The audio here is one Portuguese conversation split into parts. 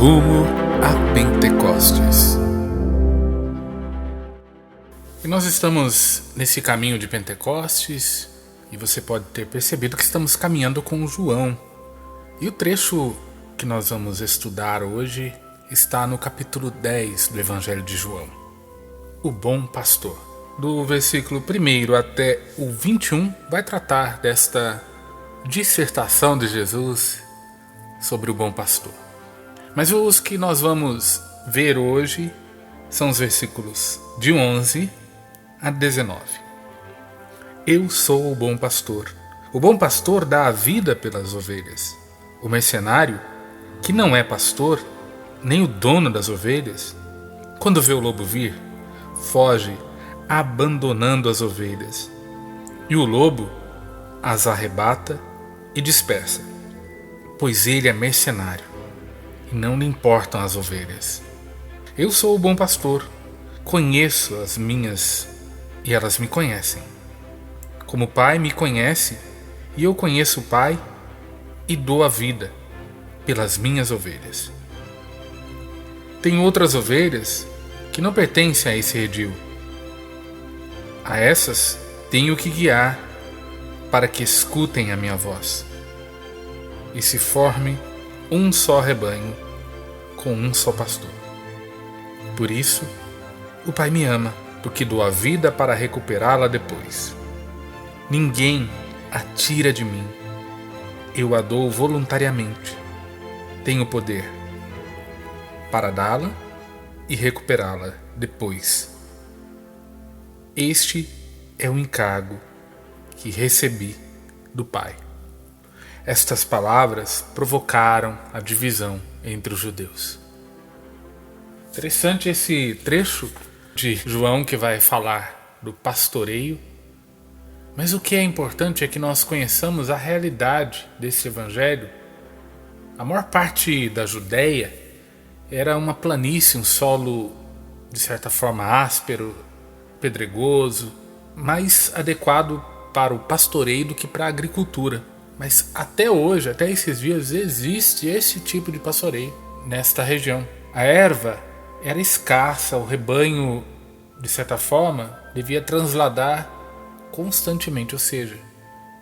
Rumo a Pentecostes. E nós estamos nesse caminho de Pentecostes, e você pode ter percebido que estamos caminhando com João. E o trecho que nós vamos estudar hoje está no capítulo 10 do Evangelho de João. O Bom Pastor. Do versículo 1 até o 21 vai tratar desta dissertação de Jesus sobre o Bom Pastor. Mas os que nós vamos ver hoje são os versículos de 11 a 19. Eu sou o bom pastor. O bom pastor dá a vida pelas ovelhas. O mercenário, que não é pastor, nem o dono das ovelhas, quando vê o lobo vir, foge, abandonando as ovelhas. E o lobo as arrebata e dispersa, pois ele é mercenário e não lhe importam as ovelhas. Eu sou o bom pastor, conheço as minhas e elas me conhecem. Como o Pai me conhece e eu conheço o Pai e dou a vida pelas minhas ovelhas. Tenho outras ovelhas que não pertencem a esse redil. A essas tenho que guiar para que escutem a minha voz e se forme um só rebanho com um só pastor. Por isso, o Pai me ama, porque dou a vida para recuperá-la depois. Ninguém a tira de mim. Eu a dou voluntariamente. Tenho poder para dá-la e recuperá-la depois. Este é o encargo que recebi do Pai. Estas palavras provocaram a divisão entre os judeus. Interessante esse trecho de João que vai falar do pastoreio, mas o que é importante é que nós conheçamos a realidade desse evangelho. A maior parte da Judéia era uma planície, um solo de certa forma áspero, pedregoso, mais adequado para o pastoreio do que para a agricultura. Mas até hoje, até esses dias, existe esse tipo de pastoreio nesta região. A erva era escassa, o rebanho, de certa forma, devia transladar constantemente, ou seja,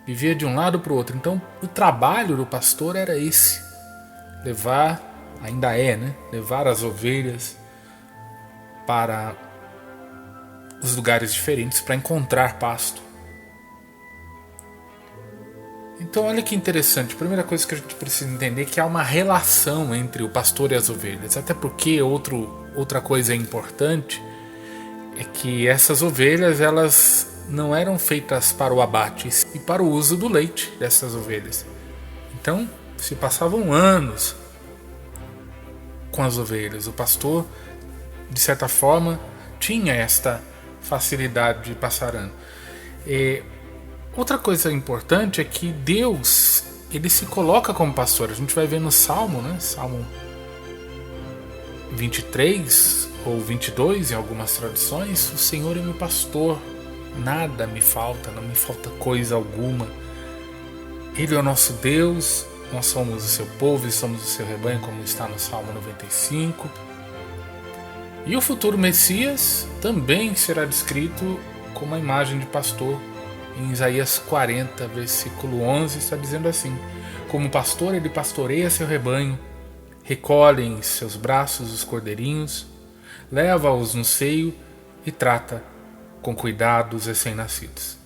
vivia de um lado para o outro. Então, o trabalho do pastor era esse: levar, ainda é, né? Levar as ovelhas para os lugares diferentes para encontrar pasto. Então olha que interessante, a primeira coisa que a gente precisa entender é que há uma relação entre o pastor e as ovelhas. Até porque outra coisa importante é que essas ovelhas, elas não eram feitas para o abate e para o uso do leite dessas ovelhas. Então se passavam anos com as ovelhas. O pastor, de certa forma, tinha esta facilidade de passar ano. Outra coisa importante é que Deus, ele se coloca como pastor. A gente vai ver no Salmo, né? Salmo 23 ou 22, em algumas traduções: o Senhor é meu pastor, nada me falta, não me falta coisa alguma. Ele é o nosso Deus, nós somos o seu povo e somos o seu rebanho, como está no Salmo 95. E o futuro Messias também será descrito como a imagem de pastor. Em Isaías 40, versículo 11, está dizendo assim: como pastor, ele pastoreia seu rebanho, recolhe em seus braços os cordeirinhos, leva-os no seio e trata com cuidado os recém-nascidos.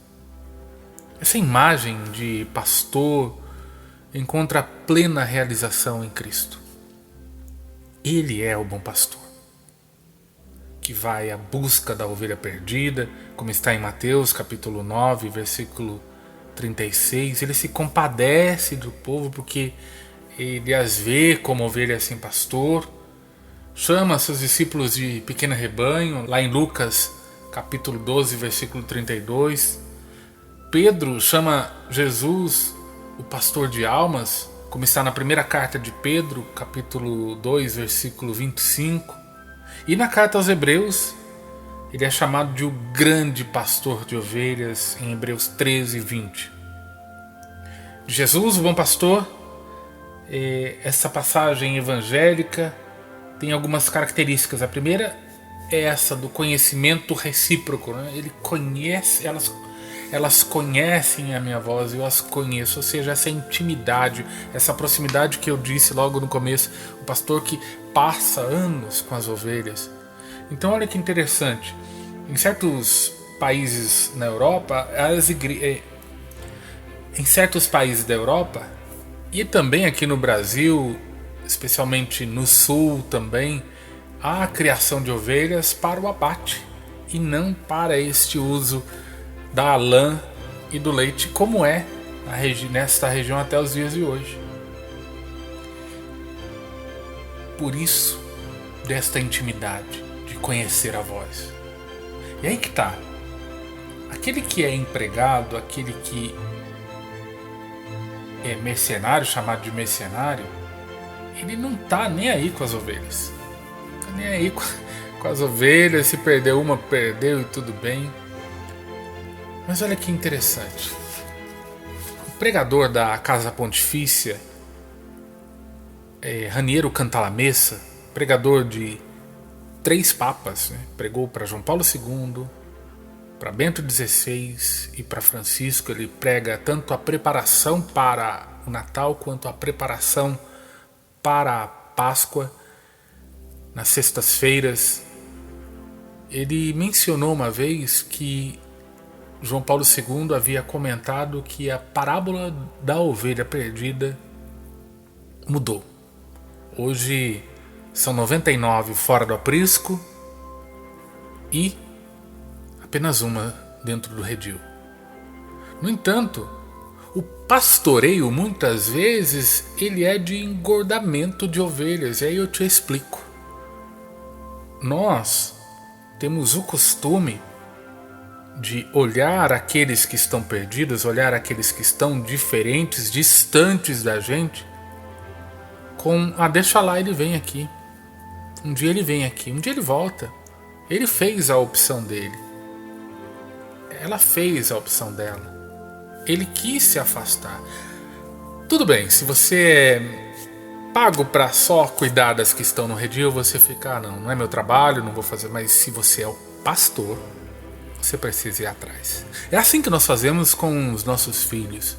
Essa imagem de pastor encontra plena realização em Cristo. Ele é o bom pastor, que vai à busca da ovelha perdida, como está em Mateus capítulo 9, versículo 36. Ele se compadece do povo porque ele as vê como ovelhas sem pastor. Chama seus discípulos de pequeno rebanho, lá em Lucas capítulo 12, versículo 32. Pedro chama Jesus o pastor de almas, como está na primeira carta de Pedro, capítulo 2, versículo 25. E na carta aos Hebreus, ele é chamado de o grande pastor de ovelhas, em Hebreus 13, 20. De Jesus, o bom pastor, essa passagem evangélica tem algumas características. A primeira é essa do conhecimento recíproco, né? Ele conhece, elas conhecem a minha voz e eu as conheço, ou seja, essa intimidade, essa proximidade que eu disse logo no começo, o pastor que passa anos com as ovelhas. Então olha que interessante, em certos países na Europa, em certos países da Europa e também aqui no Brasil, especialmente no sul também, há a criação de ovelhas para o abate e não para este uso da lã e do leite, como é nesta região até os dias de hoje. Por isso, desta intimidade de conhecer a voz. E aí que tá. Aquele que é empregado, aquele que é mercenário, chamado de mercenário, ele não tá nem aí com as ovelhas. Tá nem aí com as ovelhas, se perdeu uma, perdeu e tudo bem. Mas olha que interessante. O pregador da Casa Pontifícia, Raniero Cantalamessa, pregador de 3 papas, né? Pregou para João Paulo II, para Bento XVI e para Francisco. Ele prega tanto a preparação para o Natal quanto a preparação para a Páscoa, nas sextas-feiras. Ele mencionou uma vez que João Paulo II havia comentado que a parábola da ovelha perdida mudou. Hoje são 99 fora do aprisco e apenas uma dentro do redil. No entanto, o pastoreio muitas vezes ele é de engordamento de ovelhas, e aí eu te explico. Nós temos o costume de olhar aqueles que estão perdidos, olhar aqueles que estão diferentes, distantes da gente, com deixa lá, ele vem aqui. Um dia ele vem aqui, um dia ele volta. Ele fez a opção dele. Ela fez a opção dela. Ele quis se afastar. Tudo bem, se você é pago para só cuidar das que estão no redil, você fica, não é meu trabalho, não vou fazer. Mas se você é o pastor, você precisa ir atrás. É assim que nós fazemos com os nossos filhos.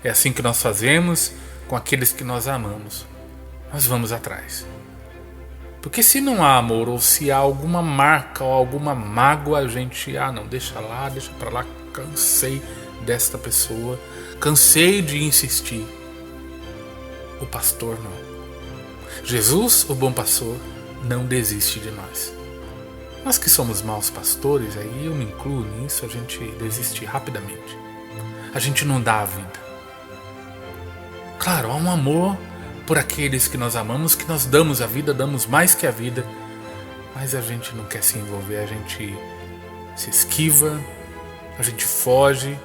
É assim que nós fazemos com aqueles que nós amamos. Nós vamos atrás. Porque se não há amor, ou se há alguma marca ou alguma mágoa, a gente, não, deixa lá, deixa pra lá, cansei desta pessoa, cansei de insistir. O pastor não. Jesus, o bom pastor, não desiste de nós. Nós que somos maus pastores, aí eu me incluo nisso, a gente desiste rapidamente. A gente não dá a vida. Claro, há um amor por aqueles que nós amamos, que nós damos a vida, damos mais que a vida, mas a gente não quer se envolver, a gente se esquiva, a gente foge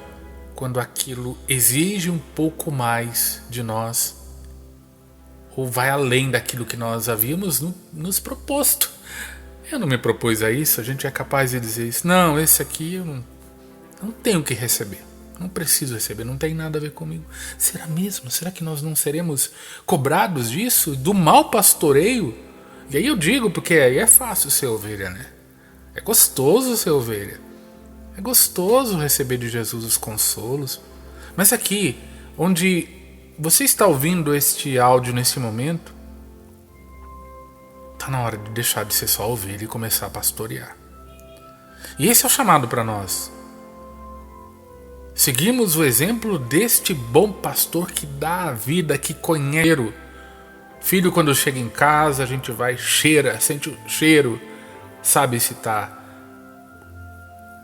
quando aquilo exige um pouco mais de nós ou vai além daquilo que nós havíamos nos proposto. Eu não me propus a isso, a gente é capaz de dizer isso. Não, esse aqui eu não tenho que receber. Não preciso receber, não tem nada a ver comigo. Será mesmo? Será que nós não seremos cobrados disso? Do mau pastoreio? E aí eu digo, porque aí é fácil ser ovelha, né? É gostoso ser ovelha. É gostoso receber de Jesus os consolos. Mas aqui, onde você está ouvindo este áudio nesse momento, está na hora de deixar de ser só ovelha e começar a pastorear. E esse é o chamado para nós. Seguimos o exemplo deste bom pastor que dá a vida, que conhece. Filho, quando chega em casa, a gente vai, cheira, sente o cheiro, sabe se está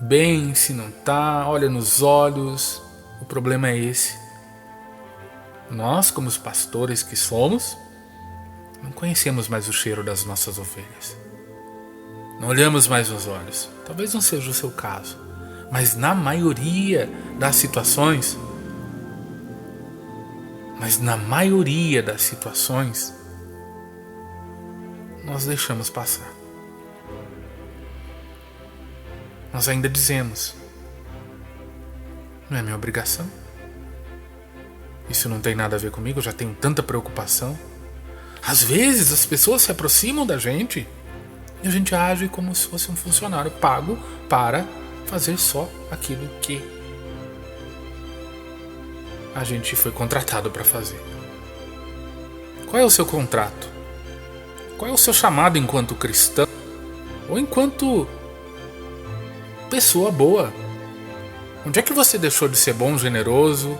bem, se não está, olha nos olhos. O problema é esse. Nós, como os pastores que somos, não conhecemos mais o cheiro das nossas ovelhas. Não olhamos mais nos olhos. Talvez não seja o seu caso. Mas na maioria das situações, nós deixamos passar. Nós ainda dizemos, não é minha obrigação. Isso não tem nada a ver comigo, eu já tenho tanta preocupação. Às vezes as pessoas se aproximam da gente e a gente age como se fosse um funcionário pago para fazer só aquilo que a gente foi contratado para fazer. Qual é o seu contrato? Qual é o seu chamado enquanto cristão? Ou enquanto pessoa boa? Onde é que você deixou de ser bom, generoso?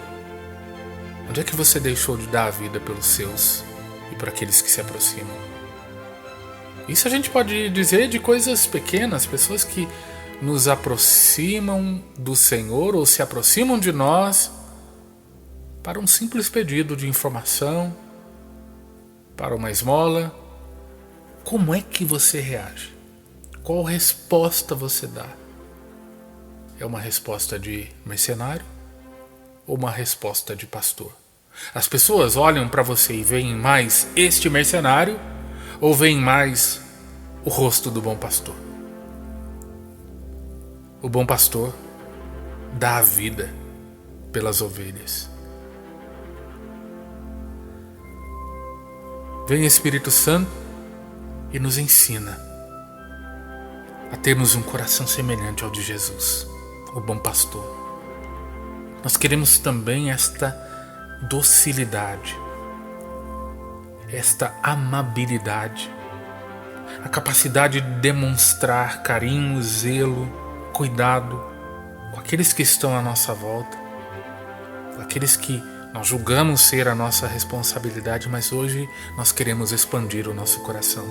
Onde é que você deixou de dar a vida pelos seus e por aqueles que se aproximam? Isso a gente pode dizer de coisas pequenas, pessoas que nos aproximam do Senhor ou se aproximam de nós para um simples pedido de informação, para uma esmola. Como é que você reage? Qual resposta você dá? É uma resposta de mercenário ou uma resposta de pastor? As pessoas olham para você e veem mais este mercenário ou veem mais o rosto do bom pastor? O bom pastor dá a vida pelas ovelhas. Vem Espírito Santo e nos ensina a termos um coração semelhante ao de Jesus, o bom pastor. Nós queremos também esta docilidade, esta amabilidade, a capacidade de demonstrar carinho, zelo, cuidado com aqueles que estão à nossa volta, com aqueles que nós julgamos ser a nossa responsabilidade, mas hoje nós queremos expandir o nosso coração.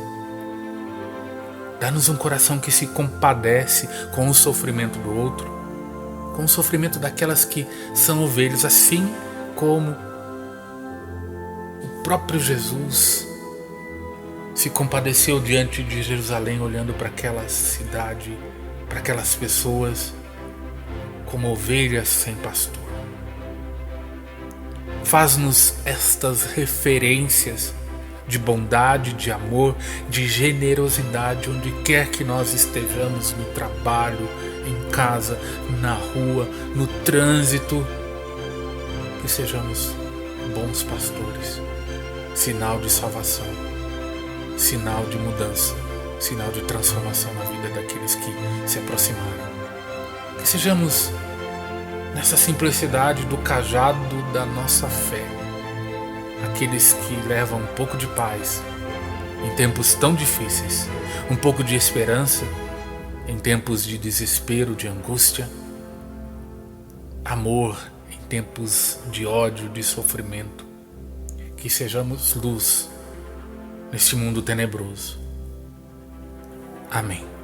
Dá-nos um coração que se compadece com o sofrimento do outro, com o sofrimento daquelas que são ovelhas, assim como o próprio Jesus se compadeceu diante de Jerusalém, olhando para aquela cidade, para aquelas pessoas, como ovelhas sem pastor. Faz-nos estas referências de bondade, de amor, de generosidade, onde quer que nós estejamos, no trabalho, em casa, na rua, no trânsito, que sejamos bons pastores, sinal de salvação, sinal de mudança, sinal de transformação na vida daqueles que se aproximaram. Que sejamos nessa simplicidade do cajado da nossa fé, aqueles que levam um pouco de paz em tempos tão difíceis, um pouco de esperança em tempos de desespero, de angústia, amor em tempos de ódio, de sofrimento. Que sejamos luz neste mundo tenebroso. Amém.